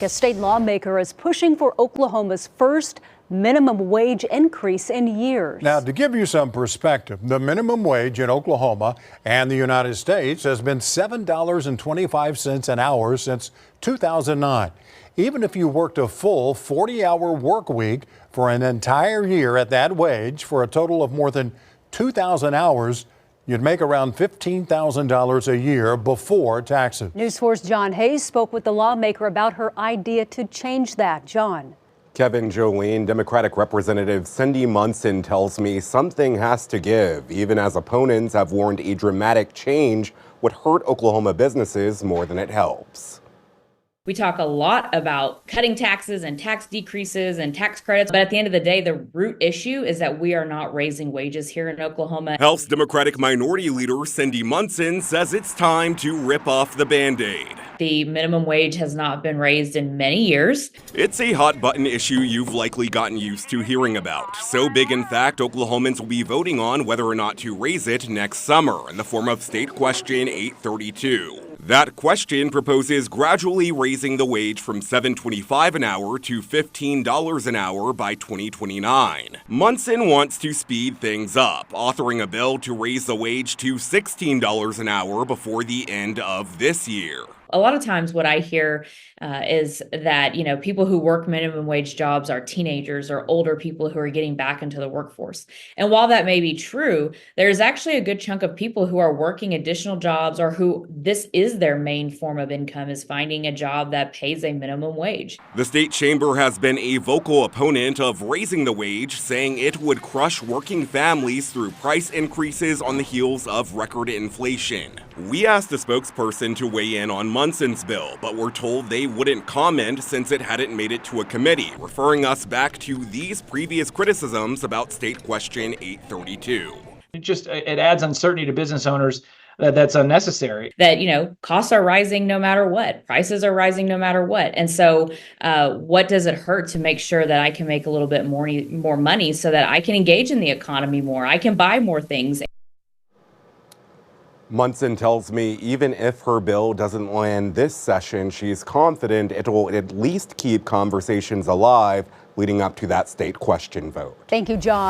A state lawmaker is pushing for Oklahoma's first minimum wage increase in years. Now, to give you some perspective, the minimum wage in Oklahoma and the United States has been $7.25 an hour since 2009. Even if you worked a full 40-hour work week for an entire year at that wage for a total of more than 2,000 hours, you'd make around $15,000 a year before taxes. News 4's John Hayes spoke with the lawmaker about her idea to change that. John. Kevin, Jolene, Democratic Representative Cindy Munson tells me something has to give, even as opponents have warned a dramatic change would hurt Oklahoma businesses more than it helps. We talk a lot about cutting taxes and tax decreases and tax credits, but at the end of the day, the root issue is that we are not raising wages here in Oklahoma. House Democratic Minority Leader Cindy Munson says it's time to rip off the Band-Aid. The minimum wage has not been raised in many years. It's a hot-button issue you've likely gotten used to hearing about. So big, in fact, Oklahomans will be voting on whether or not to raise it next summer in the form of State Question 832. That question proposes gradually raising the wage from $7.25 an hour to $15 an hour by 2029. Munson wants to speed things up, authoring a bill to raise the wage to $16 an hour before the end of this year. A lot of times what I hear is that, people who work minimum wage jobs are teenagers or older people who are getting back into the workforce. And while that may be true, there's actually a good chunk of people who are working additional jobs or who this is their main form of income, is finding a job that pays a minimum wage. The state chamber has been a vocal opponent of raising the wage, saying it would crush working families through price increases on the heels of record inflation. We asked a spokesperson to weigh in on Munson's bill, but were told they wouldn't comment since it hadn't made it to a committee, referring us back to these previous criticisms about State Question 832. It adds uncertainty to business owners that's unnecessary. That, costs are rising no matter what. Prices are rising no matter what. And so what does it hurt to make sure that I can make a little bit more money so that I can engage in the economy more? I can buy more things. Munson tells me even if her bill doesn't land this session, she's confident it will at least keep conversations alive leading up to that state question vote. Thank you, John.